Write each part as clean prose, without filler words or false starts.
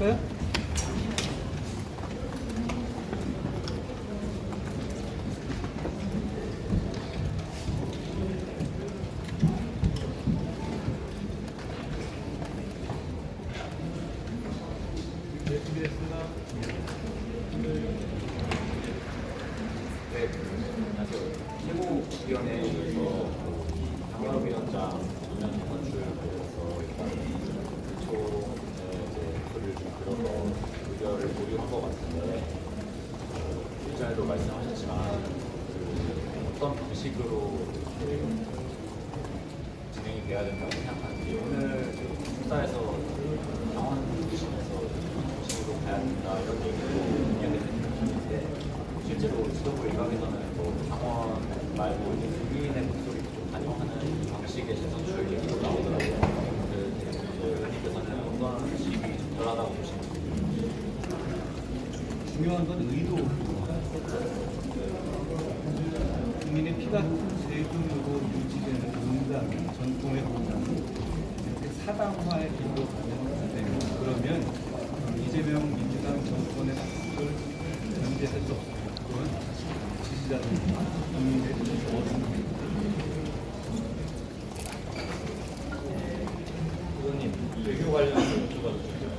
시작할까요? 네, 준비됐습니다. 네, 안녕하세요. 최고위원회에서 강현위원장 운영 선출에서 일단 기초에 이제 글을 좀 들어서 의견을 보류한 것 같은데 일전에도 말씀하셨지만 어떤 방식으로 진행이 돼야 된다고 생각하는지 오늘 축사에서 당원심에서 방식으로 가야 된다 이런 얘기도 이야기를 해주셨는데 실제로 지도부 일각에서는 뭐 당원 말고 이제 국민의 목소리를 좀 반영하는 방식의 재선출 얘기도 나오더라고요. 의원님께서는 어떤 식이 적절하다고 보시는지. 중요한 건 의도. 국민의 피 같은 세금으로 유지되는 공단, 전통의 공단이 이렇게 사당화의 길로 가면 되면 그러면 이재명 민주당 정권의 속도를 견제할 수 없어요. 그건 지지자들, 국민의 모든 의원님, 외교 관련해서 여쭤봐도 될까요?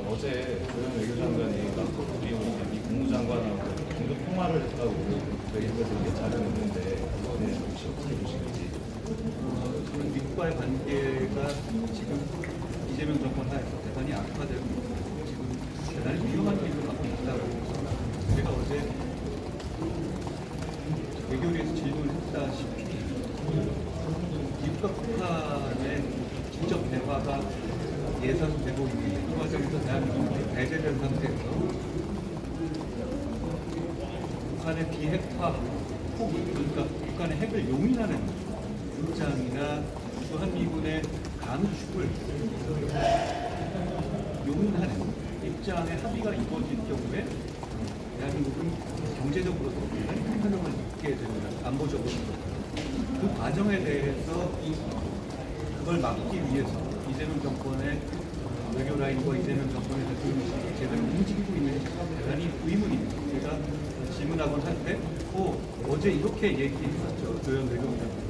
어제 조현 외교장관이 마크 루비오 미 국무장관하고 긴급 통화를 했다고 저희들에서 이렇게 자료를 했는데 그거에 대해서 혹시 어떻게 보시는지. 저는 미국과의 관계가 지금 이재명 정권 하에서 대단히 악화되고 지금 대단히 위험한 길로 가고 있다고 생각합니다. 제가 어제 외교리에서 질문을 했다시피 미국과 북한의 직접 대화가 예상되고 있는데 이 과정에서 대한민국이 배제된 상태에서 북한의 비핵화 포기, 그러니까 북한의 핵을 용인하는 입장이나 주한미군의 감축을 용인하는 입장의 합의가 이루어질 경우에 대한민국은 경제적으로도 굉장히 큰 타격을 입게 됩니다. 안보적으로도. 그 과정에 대해서 그걸 막기 위해서 이재명 정권의 외교 라인과 이재명 정권의 대통령실이 제대로 움직이고 있는지 대단히 의문입니다. 제가 질문하곤 할 때, 어제 이렇게 얘기했었죠. 조현 외교부장관이.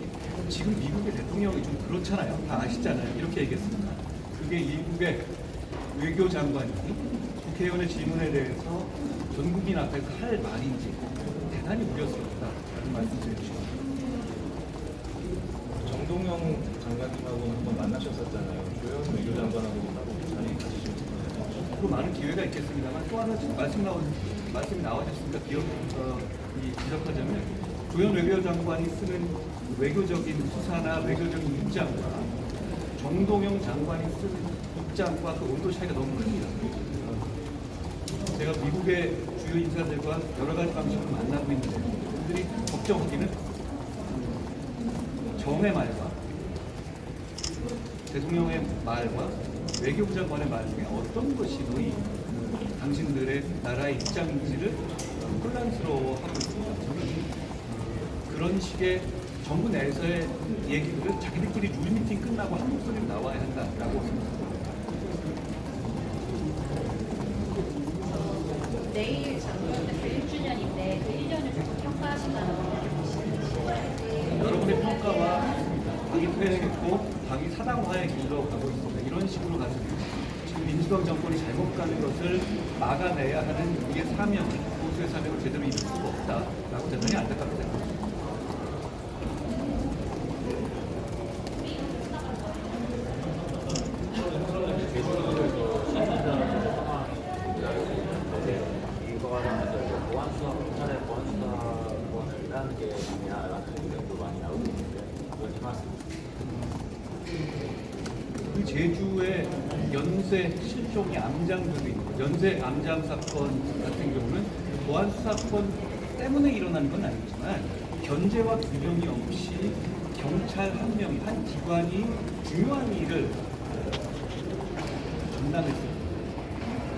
지금 미국의 대통령이 좀 그렇잖아요. 다 아시잖아요. 이렇게 얘기했습니다. 그게 미국의 외교장관이 국회의원의 질문에 대해서 전 국민 앞에서 할 말인지 대단히 우려스럽다라는 말씀 드려주시고 정동영 장관님하고는 한번 만나셨었잖아요. 조현 외교장관하고도 따로 자리 가지셨잖아요. 앞으로 많은 기회가 있겠습니다만 또 하나 지금 말씀이 나와주셨으니까 지적하자면 조현 외교장관이 쓰는 외교적인 수사나 외교적인 입장과 정동영 장관이 쓰는 입장과 그 온도 차이가 너무 큽니다. 제가 미국의 주요 인사들과 여러 가지 방식으로 만나고 있는데 그들이 걱정하기는 정의 말과 대통령의 말과 외교부 장관의 말 중에 어떤 것이 너희 당신들의 나라의 입장인지를 혼란스러워하고 있습니다. 저는 그런 식의 정부 내에서의 얘기들은 자기들끼리 룰미팅 끝나고 한 목소리로 나와야 한다라고 생각합니다. 내일 장관들 1주년인데 그 1년을 좀 평가하신다는 여러분의 평가와 당이 퇴행했고 당이 사당화의 길로 가고 있습니다. 이런 식으로 가서 지금 민주당 정권이 잘못 가는 것을 막아내야 하는 우리의 사명, 보수의 사명을 제대로 이룰 수가 없다라고 대단히 안타깝게 생각합니다. 이거 관련해서 검찰의 보안수사권을 일하는 게 아니냐라는 의견도 많이 나오고 있는데 그건 맞습니다. 그 제주의 연쇄 실종이 암장들이 있고 연쇄 암장 사건 같은 경우는 보안 수사권 때문에 일어나는 건 아니지만 견제와 규정이 없이 경찰 한 명이 한 기관이 중요한 일을 전담했을 때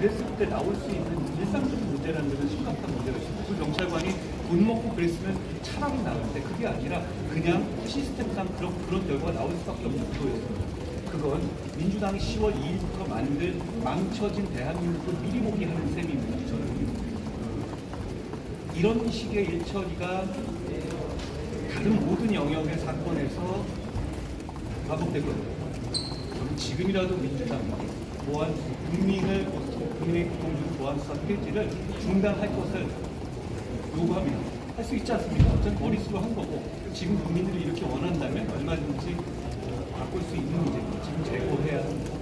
그랬을 때 나올 수 있는 일상적인 문제라는 것은 심각한 문제가 있습니다. 그 경찰관이 돈 먹고 그랬으면 차라리 나는데 그게 아니라 그냥 시스템상 그런 결과가 나올 수밖에 없는 구조였습니다. 그건 민주당이 10월 2일부터 만든 망쳐진 대한민국을 미리 보기 하는 셈입니다. 저는 이런 식의 일처리가 다른 모든 영역의 사건에서 반복되거든요. 저는 지금이라도 민주당이 국민의 공중 보안수사 폐지를 중단할 것을 요구합니다. 할 수 있지 않습니까? 어차피 머릿수로 한 거고 지금 국민들이 이렇게 원한다면 얼마든지 바꿀 수 있는 문제입니다. 지금 제고해야 합니다.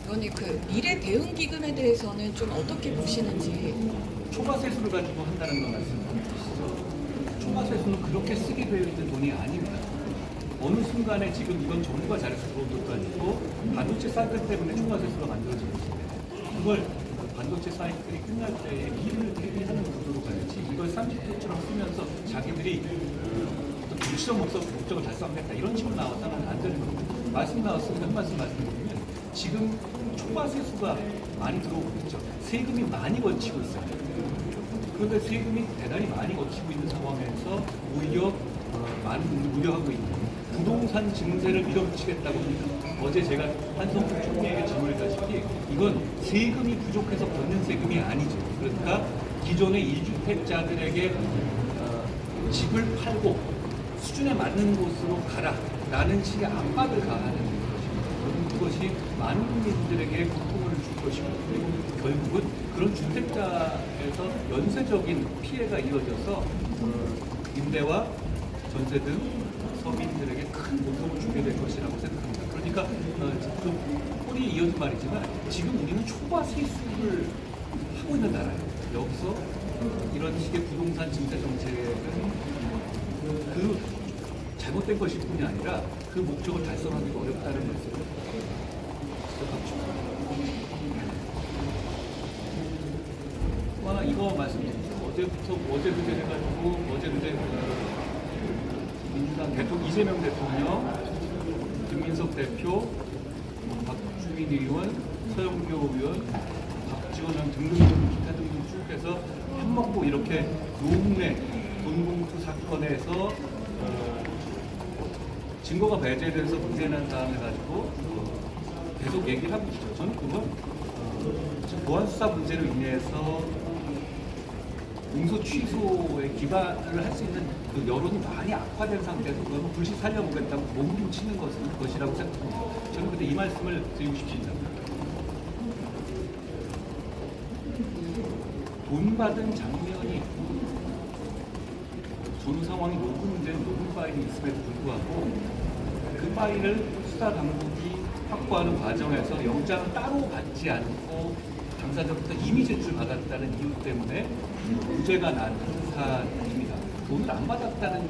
의원님, 그 미래 대응 기금에 대해서는 좀 어떻게 보시는지. 초과세수를 가지고 한다는 건 말씀드리시죠. 초과세수는 그렇게 쓰게 되어 있는 돈이 아닙니다. 어느 순간에 지금 이건 정부가 잘해서 들어온 것도 아니고 반도체 사이클 때문에 초과세수가 만들어지고 있습니다. 그걸 반도체 사이클이 끝날 때에 미래를 대비하는 구조로 가야지 이걸 30조처럼 쓰면서 자기들이 어떤 정치적 목적을 달성했다 이런 식으로 나와서는 안 되는 겁니다. 말씀 나왔으니까 한 말씀 말씀드리면 지금 초과세수가 많이 들어오고 있죠. 세금이 많이 거치고 있어요. 그런데 세금이 대단히 많이 거치고 있는 상황에서 오히려 많은 분들이 우려하고 있는 부동산 증세를 밀어붙이겠다고 합니다. 어제 제가 한성수 총리에게 질문했다시피 이건 세금이 부족해서 걷는 세금이 아니죠. 그러니까 기존의 1주택자들에게 집을 팔고 수준에 맞는 곳으로 가라라는 식의 압박을 가하는 것입니다. 그것이 많은 국민들에게 고통을 줄 것이고 그리고 결국은 그런 주택자에서 연쇄적인 피해가 이어져서 임대와 전세 등 서민들에게 큰 고통을 주게 될 것이라고 생각합니다. 그러니까 좀 꼬리에 이어진 말이지만 지금 우리는 초과세수를 하고 있는 나라예요. 여기서 이런 식의 부동산 증세 정책은 그 잘못된 것일 뿐이 아니라 그 목적을 달성하기가 어렵다는 것을 지적하고 싶습니다. 하나 이거 말씀드리죠. 어제도 해가지고 어제도 민주당 이재명 대통령, 김민석 대표, 박주민 의원, 서영교 의원, 박지원 의원 등등 기타 등등 쭉 해서 밥 먹고 이렇게 노웅래 돈봉투 사건에서 증거가 배제돼서 문제난 사안을 가지고 계속 얘기를 하고 있죠. 저는 그건 보안수사 문제로 인해서 공소 취소에 기반을 할 수 있는 그 여론이 많이 악화된 상태에서 그건 불시 살려보겠다고 몸부림치는 것이라고 생각합니다. 저는 근데 이 말씀을 드리고 싶습니다. 돈 받은 장면이 조류 상황이 녹음된 녹음 파일이 있음에도 불구하고 그 파일을 수사 당국이 확보하는 과정에서 영장을 따로 받지 않고 당사자부터 이미 제출받았다는 이유 때문에 무죄가 난 사안입니다. 돈을 안 받았다는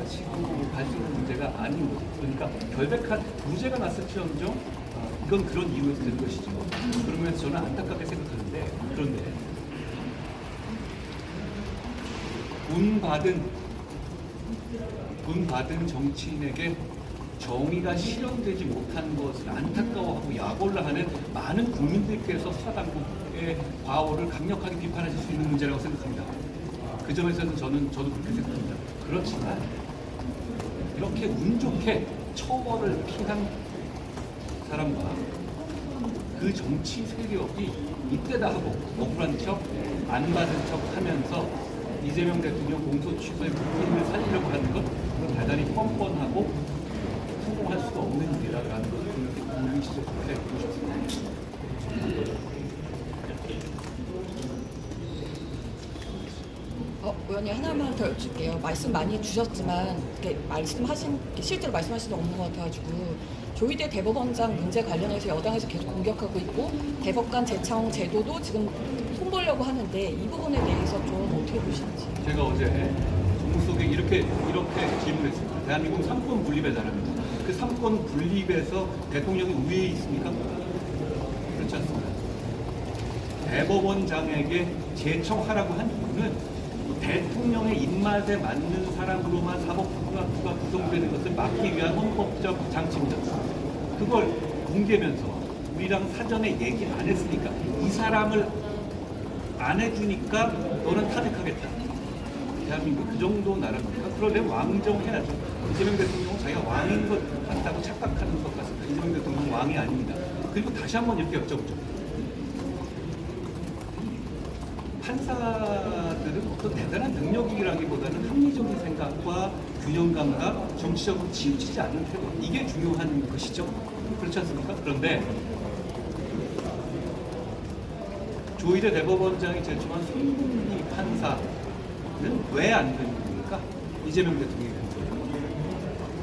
식으로 발생한 문제가 아닌 거죠. 그러니까 결백한 무죄가 났을지언정 이건 그런 이유에서 된 것이죠. 그러면서 저는 안타깝게 생각하는데 그런데 돈 받은 정치인에게 정의가 실현되지 못한 것을 안타까워하고 약올라 하는 많은 국민들께서 수사당국의 과오를 강력하게 비판하실 수 있는 문제라고 생각합니다. 그 점에서는 저도 그렇게 생각합니다. 그렇지만 이렇게 운 좋게 처벌을 피한 사람과 그 정치 세력이 이때다 하고 억울한 척, 안 받은 척 하면서 이재명 대통령 공소 취소의 국민을 살리려고 하는 것 대단히 뻔뻔하고 성공할 수가 없는 일이라는 것을 분명히 지적해 보고 싶습니다. 의원님 하나만 더 여쭐게요. 말씀 많이 주셨지만 실제로 말씀하신 게 없는 것 같아가지고 조희대 대법원장 문제 관련해서 여당에서 계속 공격하고 있고 대법관 재청 제도도 지금 손보려고 하는데 이 부분에 대해서 좀 어떻게 보시는지. 제가 어제 정무속에 이렇게 질문했습니다. 대한민국 3권 분립의 나라입니다. 그 3권 분립에서 대통령이 우위에 있습니까? 그렇지 않습니다. 대법원장에게 제청하라고 한 이유는 대통령의 입맛에 맞는 사람으로만 사법부가 구성되는 것을 막기 위한 헌법적 장치입니다. 그걸 공개면서 우리랑 사전에 얘기 안 했으니까 이 사람을 안 해주니까 너는 탄핵하겠다. 대한민국 그 정도 나라입니까? 그러려면 왕정해야죠. 이재명 대통령은 자기가 왕인 것 같다고 착각하는 것 같습니다. 이재명 대통령은 왕이 아닙니다. 그리고 다시 한번 이렇게 여쭤보죠. 판사들은 어떤 대단한 능력이라기보다는 합리적인 생각과 균형 감각, 정치적으로 치우치지 않는 태도, 이게 중요한 것이죠. 그렇지 않습니까? 그런데 조희대 대법원장이 제출한 손문희 판사는 왜 안 되는 겁니까? 이재명 대통령이 된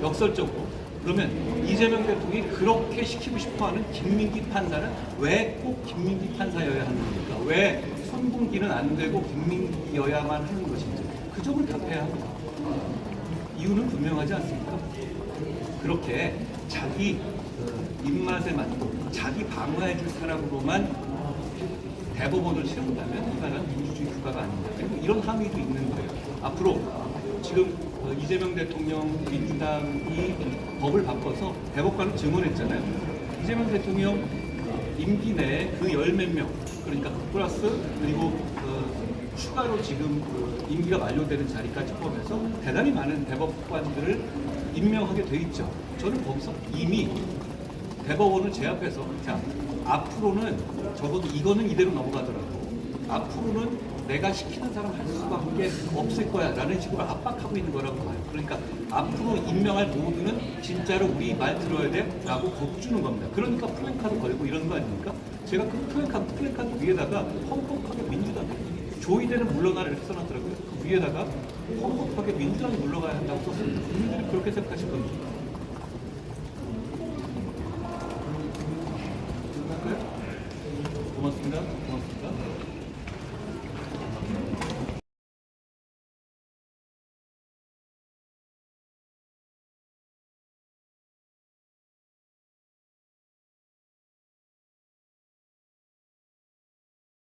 역설적으로. 그러면 이재명 대통령이 그렇게 시키고 싶어하는 김민기 판사는 왜 꼭 김민기 판사여야 하는 겁니까? 왜 손문기는 안 되고 김민기여야만 하는 것인지 그 점을 답해야 합니다. 이유는 분명하지 않습니까? 그렇게 자기 입맛에 맞고 자기 방어해줄 사람으로만 대법원을 세운다면 이거는 민주주의 국가가 아닙니다. 그리고 이런 함의도 있는 거예요. 앞으로 지금 이재명 대통령 민주당이 법을 바꿔서 대법관을 증언했잖아요. 이재명 대통령 임기 내에 그 열 몇 명, 그러니까 플러스 그리고 추가로 지금 임기가 만료되는 자리까지 포함해서 대단히 많은 대법관들을 임명하게 돼 있죠. 저는 거기서 이미 대법원을 제압해서 자, 앞으로는 적어도 이거는 이대로 넘어가더라도 앞으로는 내가 시키는 사람 할 수밖에 없을 거야 라는 식으로 압박하고 있는 거라고 봐요. 그러니까 앞으로 임명할 모두는 진짜로 우리 말 들어야 돼 라고 겁주는 겁니다. 그러니까 플랜카드 걸고 이런 거 아닙니까? 제가 그 플랜카드 위에다가 험폭하게 민주당 조희대는 물러나라 이렇게 써놨더라고요. 그 위에다가 험폭하게 민주당이 물러가야 한다고 썼습니다. 국민들이 그렇게 생각하실 겁니다. 고맙습니다. 고맙습니다.